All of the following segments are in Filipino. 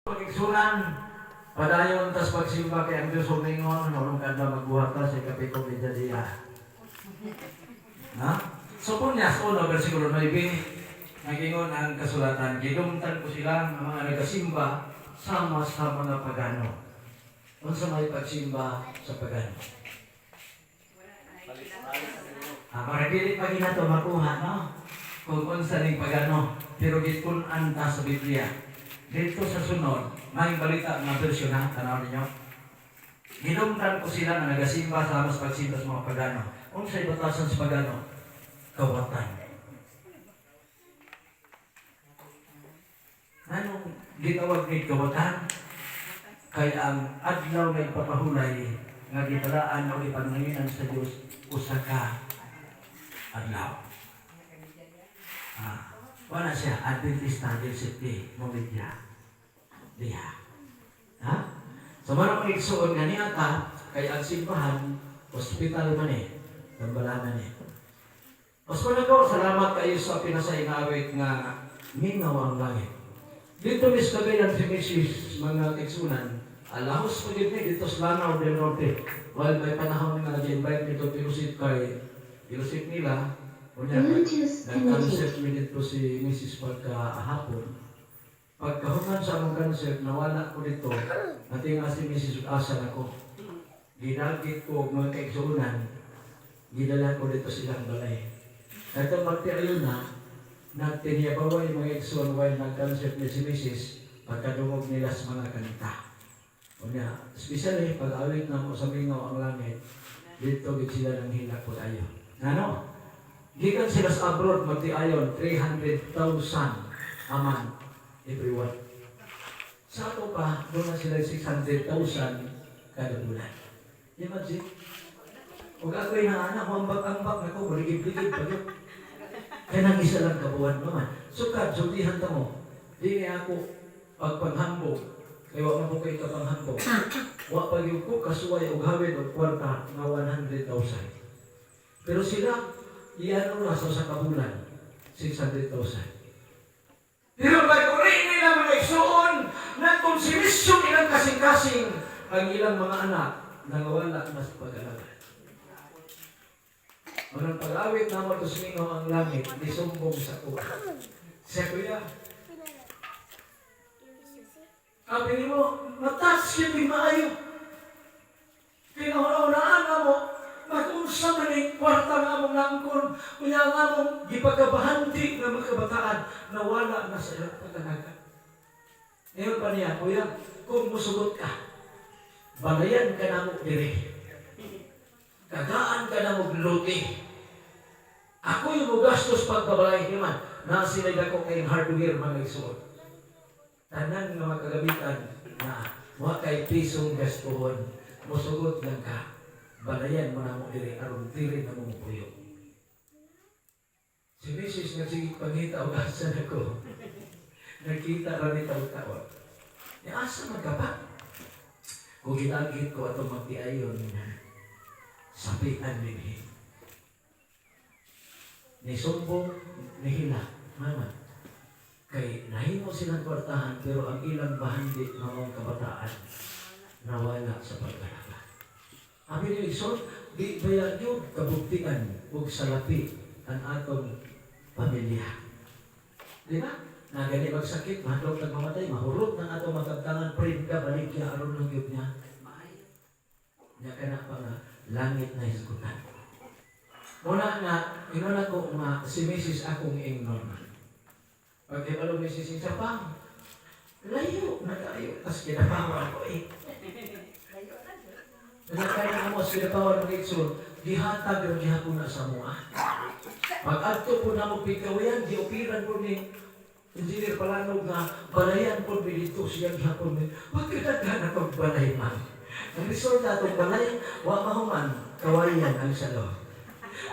Pag-iksunan, padayon tas pagsimba kay ang Diyos humingon, nung kada magbuhat ta sa kapitong medya. Ha? So Punyas 1, versikulo 9, nagingon ang kasulatan, gidumtan ko sila ang mga nagasimba sama sa mga pagano. Unsa may pagsimba sa pagano? Para dili pa ginato makuha, no? Kung unsa ning pagano, pero gitun-an ta sa Biblia. Dito sa sunod, may balita na bersyon na, tanaw ninyo. Gidumtan ko sila na nagasimba sa mas pagsimba sa mga pagano. Kung sa'y batasan sa pagano, kawatan. Anong gitawag ni kawatan? Kaya ang adlaw na ipapahulay nga gitalaan o ipananginan sa Diyos usa ka adlaw. Wala siya, Adventista del Sete, Momedya. Diya. Ha? So, marang iksuon nga niya ka, kay ang simbahan, hospital man eh, tambalanan eh. Hospital ko, salamat kayo sa pinasay na awit nga minaw ang langit. Dito mis kagayan si Mrs. mga iksunan, alahos po dito sa Lanao del Norte. While may panahon nga nag-invite nito pilusit kay pilusit nila, kunya nag-concept dito si Mrs. pagkahapon. Pagkahuman sa among concept, nawala ko dito, natinga si Mrs. Asan ako. Ginagit ko mga kaigsunan, gidala ko dito silang balay. Ito magtiayon na, nagtiniyabaway mga igsuan while nag-concept ni si Mrs. pagkadungog nila sa mga kanta. Kunya, especially pag awit na mo sa mingaw ang langit, dito gid sila ng hilak po tayo. Ano? Gikan sila sa abroad, magtiayon, 300,000 aman. Everyone. Sa ato pa, doon na sila 600,000 kada bulan. Imagine, huwag ako'y naana, mambag-ambag na ko, maligid-ligid pa yun. Kaya nang isa lang kabuhan naman. Sukad, sultihan ta mo. Di nga ako pagpanghambog. Kaya wala mo kayo kapanghangbog. Wala pa yung ko, kasuway o gawin o kwarta na 100,000. Pero sila, iyan na sa kabulan, 600,000. Pero pag-uri nila mga igsuon, nagkonsimisyon ilang kasing-kasing ang ilang mga anak na nawala na sa pag-alaga. Manang pag-awit na matusmingaw ang langit, disumbong sa kuha. Siya kuya, sabi mo, matas yung maayo. Pinahuna-hunaan na mo, mag-unsa man yung kwarta nga mong nangkon, kuya nga mong gipagkabahanti ng mga kabataan na wala na sa ilang pagkanaga. Ngayon pa niya, kuya, kung musugot ka, balayan ka na mo diri. Kagaan ka na mo luti. Ako yung mugastos pagkabalay naman, na sila'y dako kayong hardware mga isuot. Tanan nga magkagabitan na mga kay pisong gastuhon, musugot lang ka. Balayan mo na mo diri, aron diri na mo puyo. Si Mrs. nga sige pangita o asan ako. Nakita rin itaw tawag. E asa magkapa? Kung ginagit ko ato magtiayon, sabihan din. Nisumbong, nihila, mama. Kay nahimo silang kwartahan, pero ang ilang bahandi ng mga kabataan nawala sa pagkalaga. Amin yung isot, di bayan yun kabuktian o salapi ang atong pamilya. Di ba? Na gani magsakit, mahadlok nagmamatay, mahurot ng atong magagtangan, prinda, baligya, aron ng yun niya. Niya ka na pa nga, langit na hisgutan. Muna nga, inuna ko nga, si Mrs. akong ingnon. Pag ibalo Mrs. sa pang, layo na tayo, tas kinapawa ko eh. Nagkaya mo sa pinapawan ng Ikson, dihatag yung gihapon na sa mga. Pag-adto po na mo pikawayan, diupiran po ni Engineer Palanog na balayan po dito siyang gihapon ni. Huwag kinaghan na itong balay man. Ang resort na itong balay, huwag mahuman, kawayan ang salo.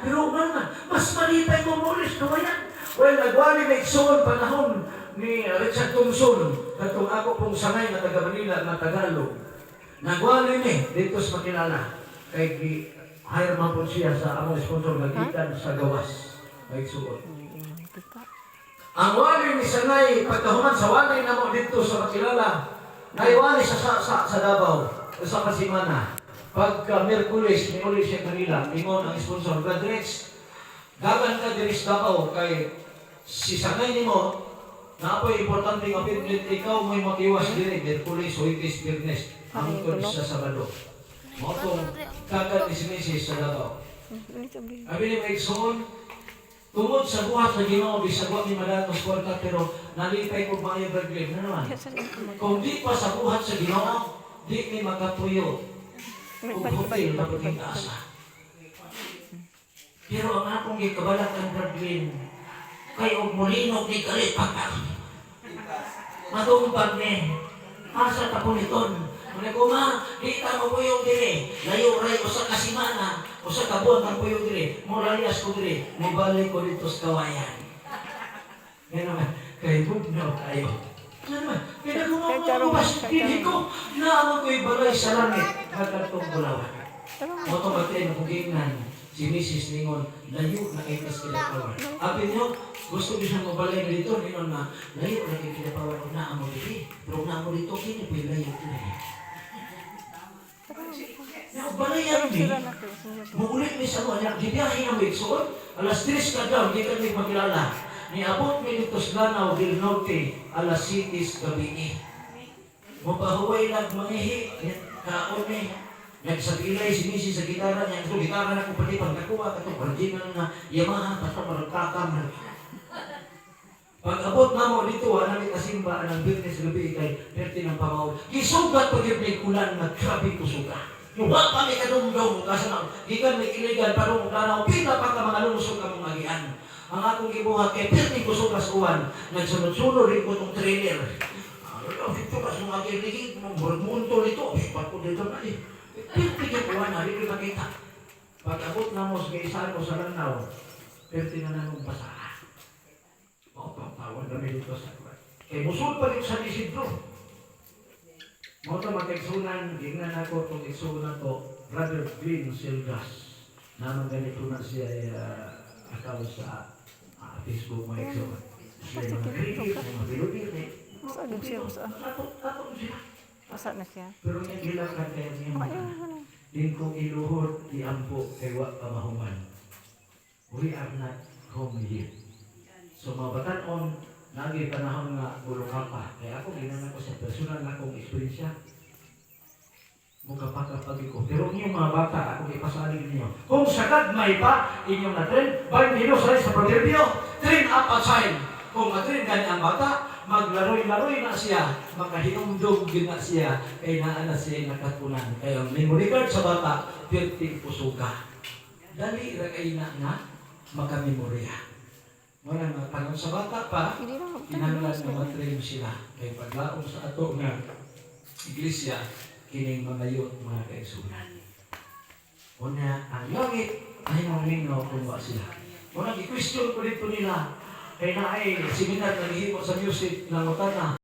Pero man, mas malipay mo mulis kawayan. Well, nagwali na Ikson panahon ni Richard Thompson, katong ako pong sangay na taga-Manila na Tagalog. Nagwali ni dito sa Makilala kay hire man po siya sa among sponsor nagitan sa gawas kay suot. Ang wali ni Sanay pagkahuman sa wali na mo dito sa Makilala Naiwali sa Davao, sa Kasimana. Pagka Merkulis, may ulit siya kanila, ingon ang sponsor, Gadrex, dagan ka diri sa Davao, kay si Sangay ni mo, na apoy importante nga pinlit, ikaw mo'y makiwas diri, Merkulis, Huwebes, Biyernes, hangtod sa Sabado. Mo kung dagan ni si Mrs. sa Davao. Abi ni Maigsoon, tungod sa buhat sa Ginoo, bisagwa ni madatos kwarta, pero nalipay ko maayo Berglin. Ano naman? Kung di pa sa buhat sa Ginoo, di ni makatuyo. Kung hotel na pagkitaasa. Pero ang akong gikabalat ang Berglin, kay og mulinog ni kalit pagka. Matumpag ni, asa tapuniton. Muna ko ma, di ta mo puyong diri. Layo ray usa ka semana, usa ka buwan ang puyong diri. Moralyas ko diri, mibalik ko dito sa kawayan. Yan naman, kay bugnaw tayo. Yan naman, kaya kung ako hindi ko, naamang ko'y balay sa langit, nagkatong bulawan. Moto magtayo na kugingnan, si Mrs. Ningon, layo na kay kas kilapawan. Apin nyo, gusto niyo siyang mabalay na dito, Ningon na, layo na kay kilapawan, o naamo dito. Pero naamo dito, kini po yung layo ko na balayan ni, mugulit ni sa mga gibiyahe ng Wixon, alas 3 ka daw, hindi ka nang magkilala. Niabot mi dito sa Lanao del Norte, alas 7 gabi. Mapahuway lang mangihi, kaon ni, nagsagilay si Missy sa gitara niya, ito gitara na kung pati pagkakuha, ito original na Yamaha, basta maragkakam. Pag-abot na mo dito, namin kasimba ng business gabi kay Perti ng Pamaw. Gisugat pag yung may kulan na grabe kusuga. Yung wak kami kadumdum, kasi na, gikan may kiligan, parang lanaw, pila pa ka mga lulusog ka mong magian. Ang akong gibuhat kay Perti kusuga sa uwan, nagsunod-sunod rin ko itong trailer. Ito kasi mga kiligid, mga burmunto nito, sipat ko dito na eh. Perti kipuan na, hindi ko makita. Pag-abot na mo sa isano sa Lanao, Perti na nanong basahan. Tawag kami dito sa kuwan. Kaya musul pa rin sa Isidro. Mo ito mag-eksunan, ingnan ako itong eksunan to, Brother Green Silgas. Naman ganito na siya account sa Facebook mo eksunan. Siya yung mga kritik, mga bilogir eh. Masa na siya? Tato siya. Masa na siya? Pero yung gilakan kaya niya mga. Din kong iluhod, iampo, kay wak pamahuman. We are not home here. So mabatan-on, naging panahon nga bulong pa. Kaya ako, ginanan ko sa personal na akong eksperyensya. Mukapag-kapag ko. Pero inyong mga bata, ako ipasalig ninyo. Kung sagad may pa, inyong na-train, bang dinusay sa proverbio, train up a child. Kung ma-train ganyan ang bata, maglaroy-laroy na siya, makahinumdog din na siya, kaya naana siya nakatunan. Kaya memory card sa bata, 50 pusuga. Dali, ragay na nga, makamemorya. Wala nga, tanong sa bata pa, kinanglan na matrain sila. Kaya paglaong sa ato nga iglesia, kining mga yun, mga kaisunan. Una, ang langit ay mamingaw kung ba sila. Una, i-question ko dito nila, kaya na ay seminar na hihimo sa music ng utana.